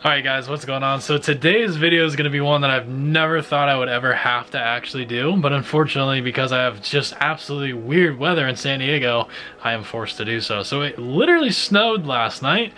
Alright guys, what's going on? So today's video is going to be one that I've never thought I would ever have to actually do, but unfortunately because I have just absolutely weird weather in San Diego, I am forced to do so. So it literally snowed last night,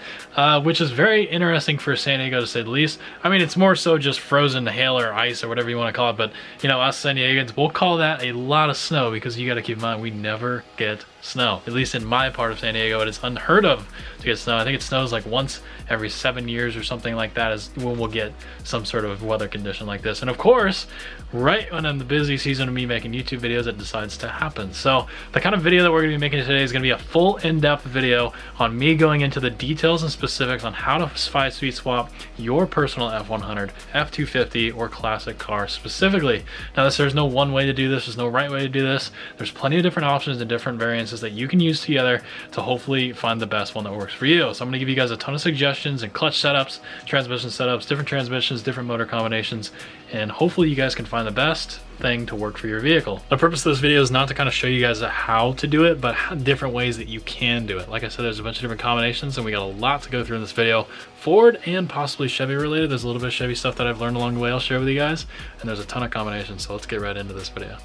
which is very interesting for San Diego to say the least. I mean, it's more so just frozen hail or ice or whatever you want to call it, but you know, us San Diegans, we'll call that a lot of snow because you got to keep in mind, we never get snow. At least in my part of San Diego, it is unheard of to get snow. I think it snows like once every 7 years or something like that is when we'll get some sort of weather condition like this. And of course, right when I'm the busy season of me making YouTube videos, it decides to happen. So the kind of video that we're going to be making today is going to be a full in-depth video on me going into the details and specifics on how to 5-speed swap your personal F100, F250, or classic car specifically. Now there's no one way to do this. There's no right way to do this. There's plenty of different options and different variances that you can use together to hopefully find the best one that works for you. So I'm going to give you guys a ton of suggestions and clutch setups, transmission setups, different transmissions, different motor combinations, and hopefully you guys can find the best thing to work for your vehicle. The purpose of this video is not to kind of show you guys how to do it, but different ways that you can do it. Like I said, there's a bunch of different combinations and we got a lot to go through in this video. Ford and possibly Chevy related. There's a little bit of Chevy stuff that I've learned along the way I'll share with you guys, and there's a ton of combinations, so let's get right into this video.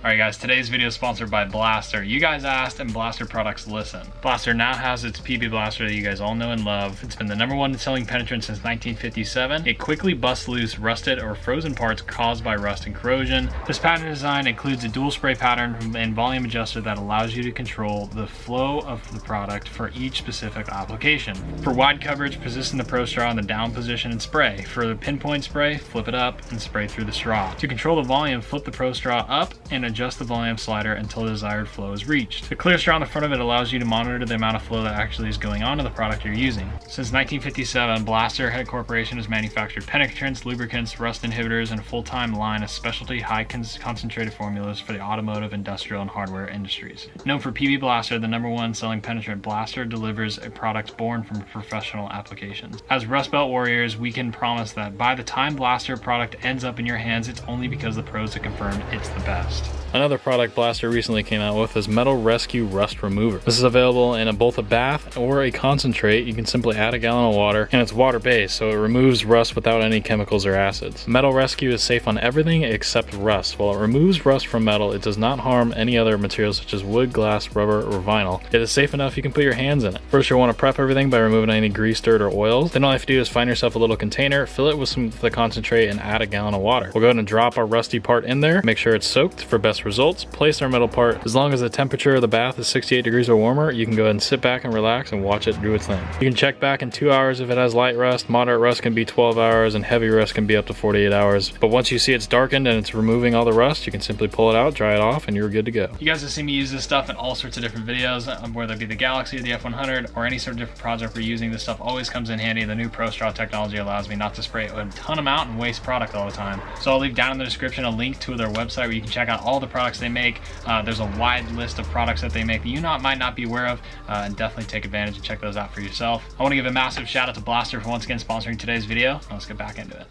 Alright guys, today's video is sponsored by Blaster. You guys asked and Blaster products listen. Blaster now has its PB'Blaster that you guys all know and love. It's been the #1 selling penetrant since 1957. It quickly busts loose rusted or frozen parts caused by rust and corrosion. This pattern design includes a dual spray pattern and volume adjuster that allows you to control the flow of the product for each specific application. For wide coverage, position the Pro Straw in the down position and spray. For the pinpoint spray, flip it up and spray through the straw. To control the volume, flip the Pro Straw up and adjust the volume slider until the desired flow is reached. The clear straw on the front of it allows you to monitor the amount of flow that actually is going on to the product you're using. Since 1957, Blaster Head Corporation has manufactured penetrants, lubricants, rust inhibitors, and a full-time line of specialty high concentrated formulas for the automotive, industrial, and hardware industries. Known for PB'Blaster, the #1 selling penetrant, Blaster delivers a product born from professional applications. As Rust Belt warriors, we can promise that by the time Blaster product ends up in your hands, it's only because the pros have confirmed it's the best. Another product Blaster recently came out with is Metal Rescue Rust Remover. This is available in both a bath or a concentrate. You can simply add a gallon of water, and it's water-based, so it removes rust without any chemicals or acids. Metal Rescue is safe on everything except rust. While it removes rust from metal, it does not harm any other materials such as wood, glass, rubber, or vinyl. It is safe enough you can put your hands in it. First, you'll want to prep everything by removing any grease, dirt, or oils. Then all you have to do is find yourself a little container, fill it with some of the concentrate, and add a gallon of water. We'll go ahead and drop our rusty part in there, make sure it's soaked for best results. Place our metal part. As long as the temperature of the bath is 68 degrees or warmer, you can go ahead and sit back and relax and watch it do its thing. You can check back in 2 hours if it has light rust. Moderate rust can be 12 hours and heavy rust can be up to 48 hours. But once you see it's darkened and it's removing all the rust, you can simply pull it out, dry it off, and you're good to go. You guys have seen me use this stuff in all sorts of different videos, whether it be the Galaxy or the F100 or any sort of different project we're using. This stuff always comes in handy. The new Pro Straw technology allows me not to spray a ton amount and waste product all the time. So I'll leave down in the description a link to their website where you can check out all the products they make. There's a wide list of products that they make that you might not be aware of, and definitely take advantage and check those out for yourself. I want to give a massive shout out to Blaster for once again sponsoring today's video. Now let's get back into it.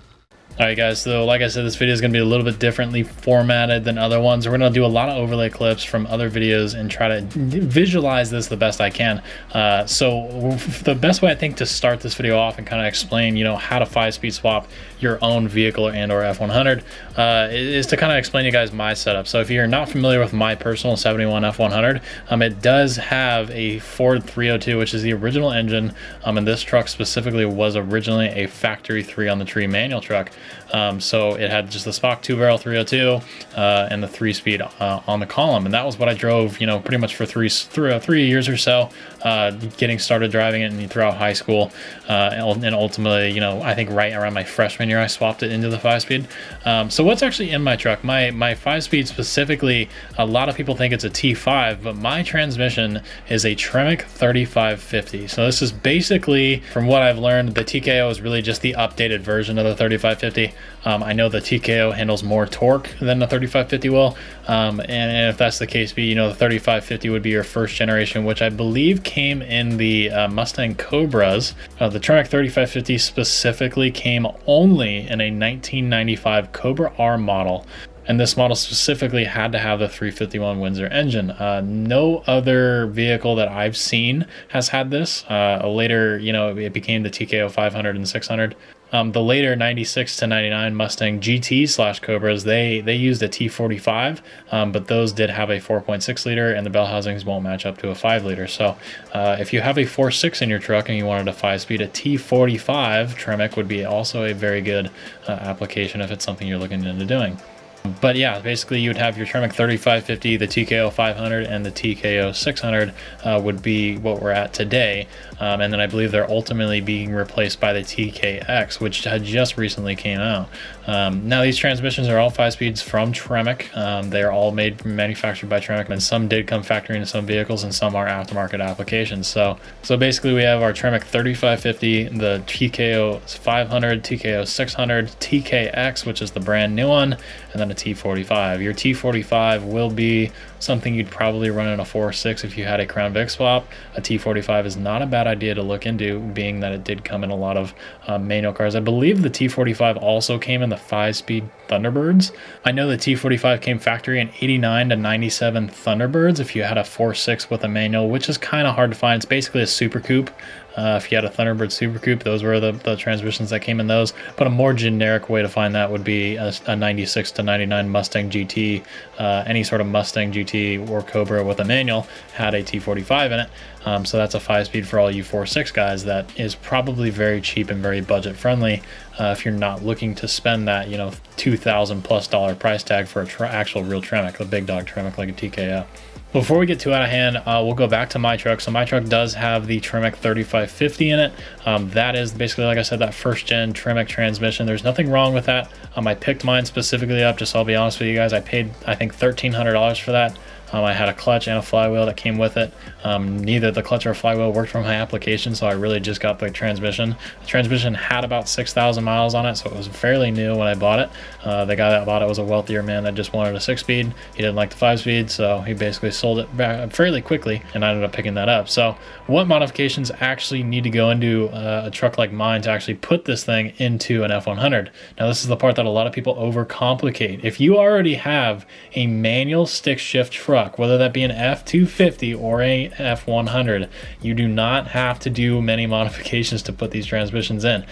Alright guys, so like I said, this video is going to be a little bit differently formatted than other ones. We're going to do a lot of overlay clips from other videos and try to visualize this the best I can. So the best way I think to start this video off and kind of explain, how to 5-speed swap your own vehicle or F100 is to kind of explain to you guys my setup. So if you're not familiar with my personal 71 F100, it does have a Ford 302, which is the original engine, and this truck specifically was originally a factory 3 on the tree manual truck. So it had just the stock 2-barrel 302 and the 3-speed on the column, and that was what I drove, pretty much for three years or so, getting started driving it and throughout high school, and ultimately, I think right around my freshman year I swapped it into the 5-speed. So what's actually in my truck? My 5-speed specifically, a lot of people think it's a T5, but my transmission is a Tremec 3550. So this is basically, from what I've learned, the TKO is really just the updated version of the 3550. I know the TKO handles more torque than the 3550 will, and if that's the case, the 3550 would be your first generation, which I believe came in the Mustang Cobras. The Tremec 3550 specifically came only in a 1995 Cobra R model. And this model specifically had to have the 351 Windsor engine. No other vehicle that I've seen has had this. Later, you know, it became the TKO 500 and 600. The later 96 to 99 Mustang GT / Cobras, they used a T45, but those did have a 4.6 liter, and the bell housings won't match up to a 5 liter. So if you have a 4.6 in your truck and you wanted a 5-speed, a T45 Tremec would be also a very good application if it's something you're looking into doing. But yeah, basically you would have your Tremec 3550, the TKO 500, and the TKO 600 would be what we're at today. And then I believe they're ultimately being replaced by the TKX, which had just recently came out. Now these transmissions are all 5-speeds from Tremec. They are all manufactured by Tremec, and some did come factory into some vehicles, and some are aftermarket applications. So basically we have our Tremec 3550, the TKO 500, TKO 600, TKX, which is the brand new one, and then a T45. Your T45 will be something you'd probably run in a 4.6 if you had a Crown Vic swap. A T45 is not a bad idea to look into, being that it did come in a lot of manual cars. I believe the T45 also came in the 5-speed Thunderbirds. I know the T45 came factory in 89 to 97 Thunderbirds if you had a 4.6 with a manual, which is kind of hard to find. It's basically a Super Coupe. If you had a Thunderbird Super Coupe, those were the transmissions that came in those. But a more generic way to find that would be a 96 to 99 Mustang GT. Any sort of Mustang GT or Cobra with a manual had a T45 in it. So that's a 5-speed for all you 4.6 guys. That is probably very cheap and very budget friendly if you're not looking to spend that, you know, $2,000+ price tag for a actual real Tremec, a big dog Tremec like a TKO. Before we get too out of hand, we'll go back to my truck. So my truck does have the Tremec 3550 in it. That is basically, like I said, that first gen Tremec transmission. There's nothing wrong with that. I picked mine specifically up, just I'll be honest with you guys. I paid, I think, $1,300 for that. I had a clutch and a flywheel that came with it. Neither the clutch or flywheel worked for my application, so I really just got the transmission. The transmission had about 6,000 miles on it, so it was fairly new when I bought it. The guy that bought it was a wealthier man that just wanted a 6-speed. He didn't like the 5-speed, so he basically sold it back fairly quickly, and I ended up picking that up. So what modifications actually need to go into a truck like mine to actually put this thing into an F100? Now this is the part that a lot of people overcomplicate. If you already have a manual stick shift truck, whether that be an F250 or a F100, you do not have to do many modifications to put these transmissions in.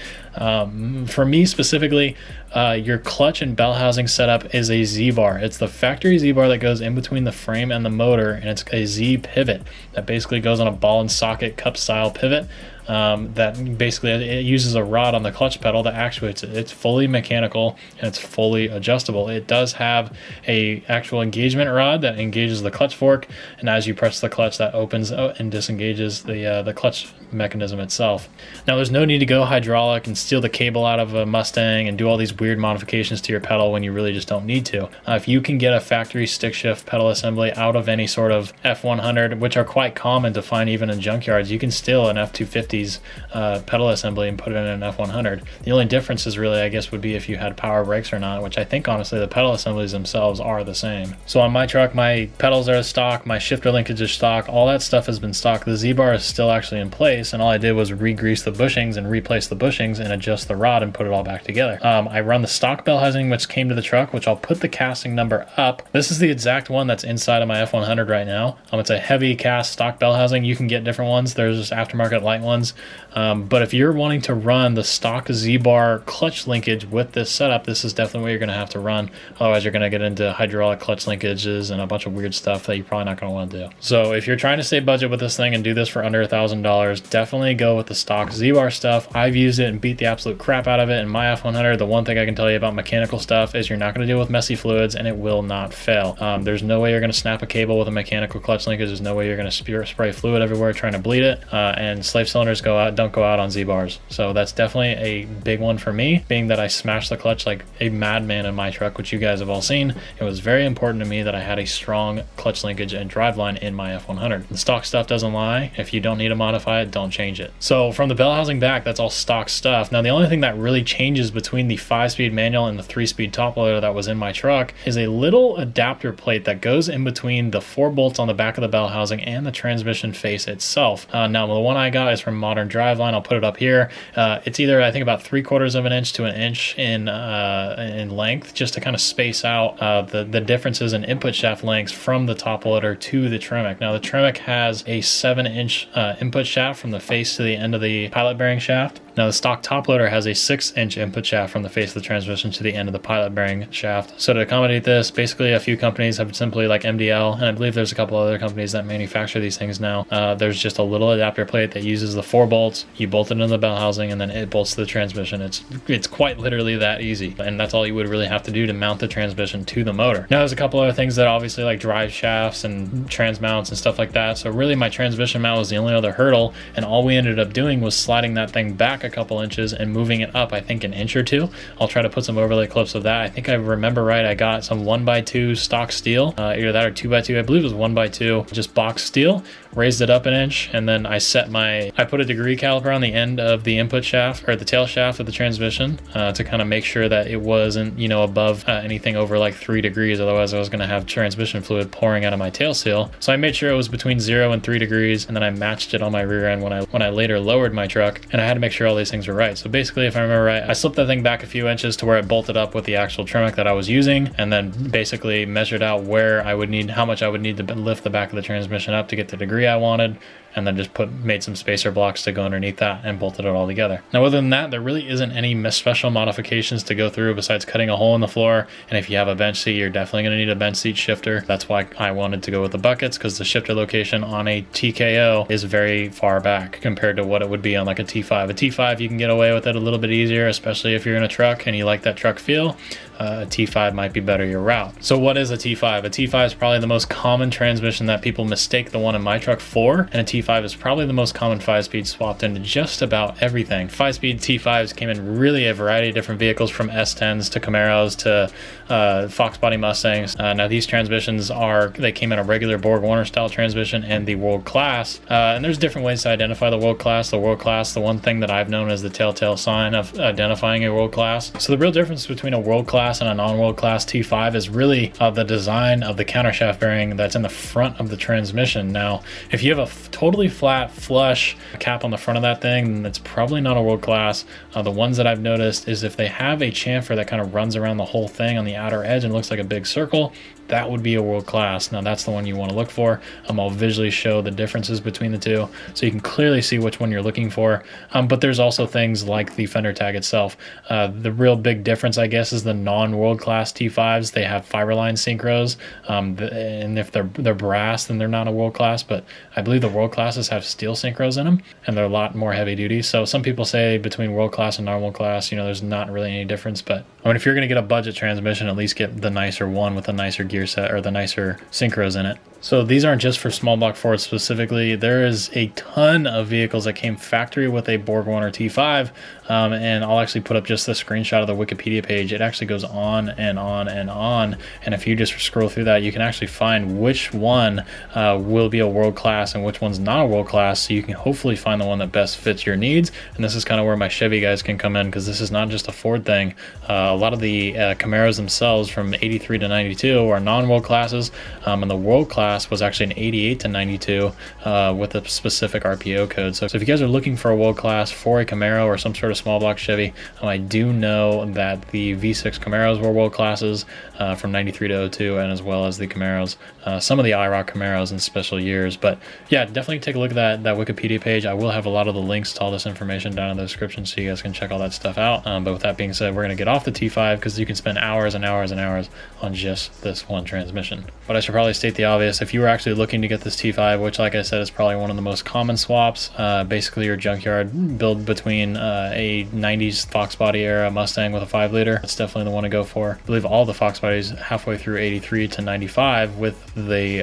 For me specifically, your clutch and bell housing setup is a Z-bar. It's the factory Z-bar that goes in between the frame and the motor, and it's a Z pivot that basically goes on a ball and socket cup style pivot. That basically it uses a rod on the clutch pedal that actuates it. It's fully mechanical and it's fully adjustable. It does have a actual engagement rod that engages the clutch fork, and as you press the clutch, that opens and disengages the clutch mechanism itself. Now there's no need to go hydraulic and steal the cable out of a Mustang and do all these weird modifications to your pedal when you really just don't need to. If you can get a factory stick shift pedal assembly out of any sort of F100, which are quite common to find even in junkyards, you can steal an F250's pedal assembly and put it in an F100. The only difference is really, I guess, would be if you had power brakes or not, which I think honestly the pedal assemblies themselves are the same. So on my truck, my pedals are stock, my shifter linkage is stock, all that stuff has been stock. The Z-bar is still actually in place, and all I did was re-grease the bushings and replace the bushings and adjust the rod and put it all back together. I run the stock bell housing which came to the truck, which I'll put the casting number up. This is the exact one that's inside of my F100 right now. It's a heavy cast stock bell housing. You can get different ones. There's just aftermarket light ones. But if you're wanting to run the stock Z-bar clutch linkage with this setup, this is definitely what you're going to have to run. Otherwise, you're going to get into hydraulic clutch linkages and a bunch of weird stuff that you're probably not going to want to do. So if you're trying to save budget with this thing and do this for under $1,000, definitely go with the stock Z-bar stuff. I've used it and beat the absolute crap out of it in my F100. The one thing I can tell you about mechanical stuff is you're not going to deal with messy fluids, and it will not fail. There's no way you're going to snap a cable with a mechanical clutch linkage. There's no way you're going to spray fluid everywhere trying to bleed it. And slave cylinders don't go out on Z-bars. So that's definitely a big one for me, being that I smashed the clutch like a madman in my truck, which you guys have all seen. It was very important to me that I had a strong clutch linkage and driveline in my F100. The stock stuff doesn't lie. If you don't need to modify it, don't change it. So from the bell housing back, that's all stock stuff. Now the only thing that really changes between the 5-speed manual and the 3-speed top loader that was in my truck is a little adapter plate that goes in between the 4 bolts on the back of the bell housing and the transmission face itself. Now the one I got is from modern driveline. I'll put it up here. It's either, I think, about 3/4 of an inch to an inch in length, just to kind of space out the differences in input shaft lengths from the top loader to the Tremec. Now the Tremec has a 7-inch input shaft from the face to the end of the pilot bearing shaft. Now the stock top loader has a 6-inch input shaft from the face of the transmission to the end of the pilot bearing shaft. So to accommodate this, basically a few companies have simply, like MDL, and I believe there's a couple other companies that manufacture these things now. There's just a little adapter plate that uses the 4 bolts. You bolt it into the bell housing and then it bolts to the transmission. It's quite literally that easy. And that's all you would really have to do to mount the transmission to the motor. Now there's a couple other things that obviously, like drive shafts and trans mounts and stuff like that. So really my transmission mount was the only other hurdle, and all we ended up doing was sliding that thing back a couple inches and moving it up, I think, an inch or two. I'll try to put some overlay clips of that. I think I remember right, I got some 1x2 stock steel, either that or 2x2. I believe it was 1x2, just box steel, raised it up an inch, and then I put a degree caliper on the end of the input shaft, or the tail shaft of the transmission, to kind of make sure that it wasn't, you know, above anything over like 3 degrees. Otherwise I was going to have transmission fluid pouring out of my tail seal. So I made sure it was between 0 and 3 degrees, and then I matched it on my rear end when I later lowered my truck, and I had to make sure all these things were right. So basically, if I remember right, I slipped that thing back a few inches to where it bolted up with the actual Tremec that I was using, and then basically measured out how much I would need to lift the back of the transmission up to get the degree I wanted, and then just made some spacer blocks to go underneath that and bolted it all together. Now other than that, there really isn't any special modifications to go through besides cutting a hole in the floor, and if you have a bench seat, you're definitely going to need a bench seat shifter. That's why I wanted to go with the buckets, because the shifter location on a TKO is very far back compared to what it would be on like a T5. A T5, you can get away with it a little bit easier, especially if you're in a truck and you like that truck feel. A T5 might be better your route. So what is a T5? A T5 is probably the most common transmission that people mistake the one in my truck for, and a T5 is probably the most common 5-speed swapped into just about everything. 5-speed T5s came in really a variety of different vehicles, from S10s to Camaros to Fox body Mustangs. Now these transmissions they came in a regular Borg Warner style transmission and the World Class, and there's different ways to identify the World Class. The World Class, the one thing that I've known as the telltale sign of identifying a World Class. So the real difference between a World Class and a non-World Class T5 is really the design of the countershaft bearing that's in the front of the transmission. Now if you have a totally flat flush cap on the front of that thing, then it's probably not a World Class. The ones that I've noticed is if they have a chamfer that kind of runs around the whole thing on the outer edge and looks like a big circle, that would be a World Class. Now that's the one you want to look for. I'll visually show the differences between the two so you can clearly see which one you're looking for. But there's also things like the fender tag itself. The real big difference, I guess, is the non-World Class T5s. They have fiberline synchros, and if they're brass, then they're not a World Class, but I believe the World Classes have steel synchros in them, and they're a lot more heavy duty. So some people say between World Class and non-World Class, you know, there's not really any difference, but I mean, if you're going to get a budget transmission, at least get the nicer one with a nicer gear set or the nicer synchros in it. So these aren't just for small block Fords specifically. There is a ton of vehicles that came factory with a Borg Warner T5, and I'll actually put up just the screenshot of the Wikipedia page. It actually goes on and on and on, and if you just scroll through that, you can actually find which one will be a World Class and which one's not a World Class, so you can hopefully find the one that best fits your needs. And this is kind of where my Chevy guys can come in, because this is not just a Ford thing. A lot of the Camaros themselves from 83 to 92 are non-World Classes, and the World Class was actually an 88 to 92 with a specific RPO code. So if you guys are looking for a World Class for a Camaro or some sort of small block Chevy, I do know that the V6 Camaros were World Classes from 93 to 02, and as well as the Camaros, some of the IROC Camaros in special years. But yeah, definitely take a look at that Wikipedia page. I will have a lot of the links to all this information down in the description so you guys can check all that stuff out. But with that being said, we're going to get off the T5 because you can spend hours and hours and hours on just this one transmission. But I should probably state the obvious. If you were actually looking to get this T5, which like I said is probably one of the most common swaps, basically your junkyard build between a 90s Fox body era Mustang with a 5-liter, it's definitely the one to go for. I believe all the Fox bodies halfway through 83 to 95 with the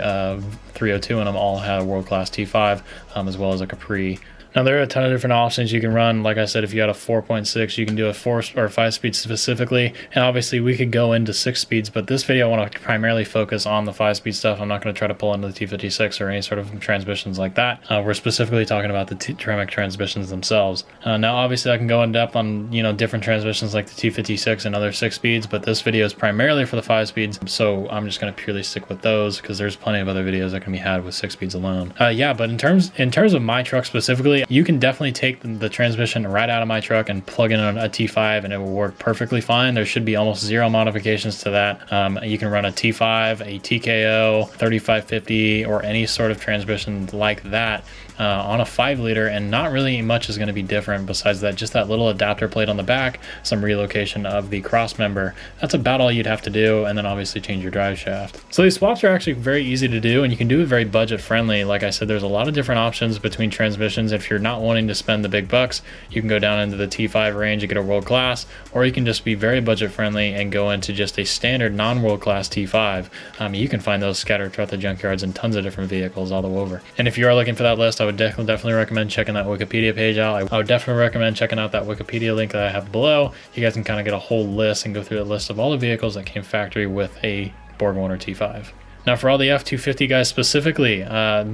302 in them all had a World Class T5, as well as a Capri. Now there are a ton of different options you can run. Like I said, if you got a 4.6, you can do a 4 or 5-speed specifically, and obviously we could go into 6 speeds, but this video I want to primarily focus on the 5-speed stuff. I'm not going to try to pull into the T56 or any sort of transmissions like that. We're specifically talking about the Tremec transmissions themselves. Now obviously I can go in depth on, you know, different transmissions like the T56 and other 6 speeds, but this video is primarily for the 5 speeds, so I'm just going to purely stick with those because there's plenty of other videos that can be had with 6 speeds alone. Yeah, but in terms of my truck specifically, you can definitely take the transmission right out of my truck and plug in a T5 and it will work perfectly fine. There should be almost zero modifications to that. You can run a T5, a TKO, 3550, or any sort of transmission like that on a 5-liter, and not really much is going to be different besides that, just that little adapter plate on the back, some relocation of the cross member. That's about all you'd have to do, and then obviously change your drive shaft. So these swaps are actually very easy to do, and you can do it very budget friendly. Like I said, there's a lot of different options between transmissions. If you're not wanting to spend the big bucks, you can go down into the T5 range and get a world class, or you can just be very budget friendly and go into just a standard non-world class T5. You can find those scattered throughout the junkyards in tons of different vehicles all over. And if you are looking for that list, I would definitely recommend checking that Wikipedia page out. I would definitely recommend checking out that Wikipedia link that I have below. You guys can kind of get a whole list and go through the list of all the vehicles that came factory with a BorgWarner T5. Now for all the F250 guys specifically,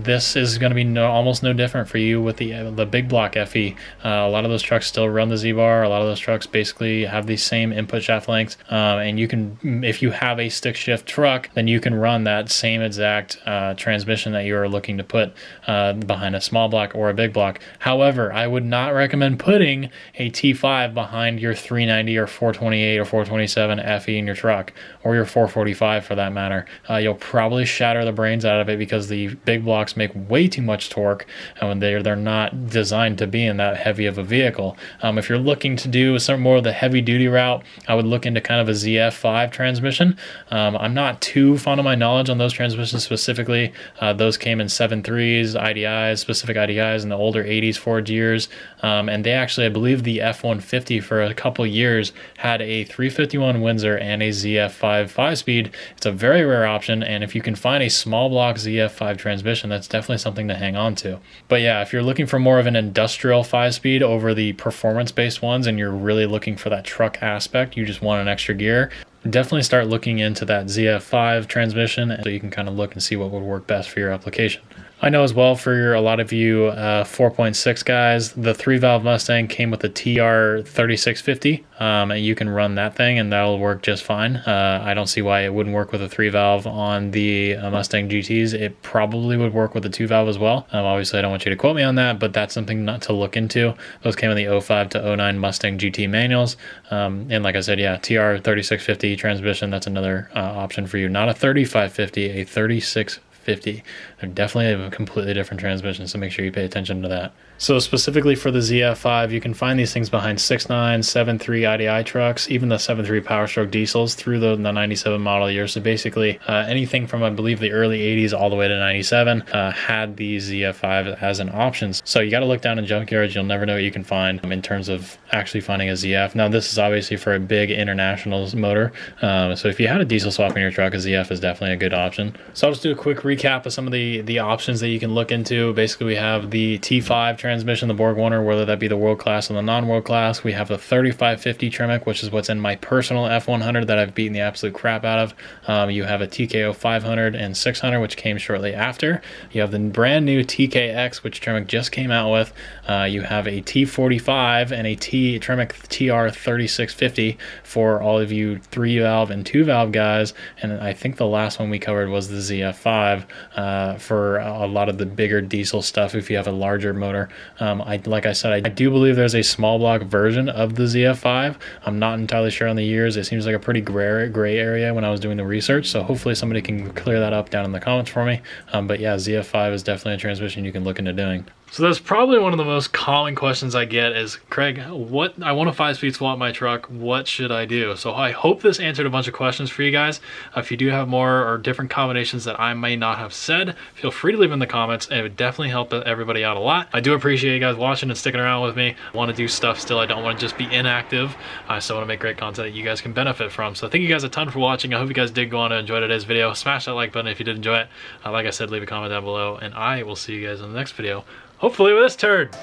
this is going to be almost no different for you with the big block FE. A lot of those trucks still run the Z-bar. A lot of those trucks basically have the same input shaft lengths, and you can, if you have a stick shift truck, then you can run that same exact transmission that you are looking to put behind a small block or a big block. However, I would not recommend putting a T5 behind your 390 or 428 or 427 FE in your truck, or your 445 for that matter. You'll probably shatter the brains out of it because the big blocks make way too much torque, and when they're not designed to be in that heavy of a vehicle. If you're looking to do some more of the heavy duty route, I would look into kind of a ZF5 transmission. I'm not too fond of my knowledge on those transmissions specifically. Those came in 7.3s, IDIs, specific IDIs in the older 80s Ford years, and they actually, I believe the F150 for a couple years had a 351 Windsor and a ZF5 5-speed. It's a very rare option, and if you can find a small block ZF5 transmission, that's definitely something to hang on to. But yeah, if you're looking for more of an industrial 5-speed over the performance-based ones, and you're really looking for that truck aspect, you just want an extra gear, definitely start looking into that ZF5 transmission so you can kind of look and see what would work best for your application. I know as well for a lot of you 4.6 guys, the 3-valve Mustang came with a TR3650. You can run that thing and that'll work just fine. I don't see why it wouldn't work with a 3-valve on the Mustang GTs. It probably would work with a 2-valve as well. Obviously, I don't want you to quote me on that, but that's something not to look into. Those came in the 05 to 09 Mustang GT manuals. And like I said, yeah, TR3650 transmission, that's another option for you. Not a 3550, a 3650. They're definitely a completely different transmission, so make sure you pay attention to that. So specifically for the ZF5, you can find these things behind 6.9, 7.3 IDI trucks, even the 7.3 Power Stroke diesels through the 97 model year. So basically anything from, I believe, the early 80s all the way to 97 had the ZF5 as an option. So you got to look down in junkyards. You'll never know what you can find in terms of actually finding a ZF. Now this is obviously for a big international motor. So if you had a diesel swap in your truck, a ZF is definitely a good option. So I'll just do a quick recap of some of the options that you can look into. Basically, we have the T5 transmission, the BorgWarner, whether that be the world class or the non-world class. We have the 3550 Tremec, which is what's in my personal F100 that I've beaten the absolute crap out of. You have a TKO 500 and 600, which came shortly after. You have the brand new TKX, which Tremec just came out with. You have a T45 and a Tremec TR3650 for all of you 3-valve and 2-valve guys. And I think the last one we covered was the ZF5 for a lot of the bigger diesel stuff if you have a larger motor. Like I said, I do believe there's a small block version of the ZF5. I'm not entirely sure on the years. It seems like a pretty gray area when I was doing the research, so hopefully somebody can clear that up down in the comments for me. But yeah, ZF5 is definitely a transmission you can look into doing. So that's probably one of the most common questions I get is, Craig, I want a 5-speed swap in my truck. What should I do? So I hope this answered a bunch of questions for you guys. If you do have more or different combinations that I may not have said, feel free to leave them in the comments. It would definitely help everybody out a lot. I do appreciate you guys watching and sticking around with me. I want to do stuff still. I don't want to just be inactive. I still want to make great content that you guys can benefit from. So thank you guys a ton for watching. I hope you guys did go on to enjoy today's video. Smash that like button if you did enjoy it. Like I said, leave a comment down below, and I will see you guys in the next video. Hopefully with this turd.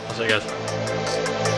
I'll see you guys.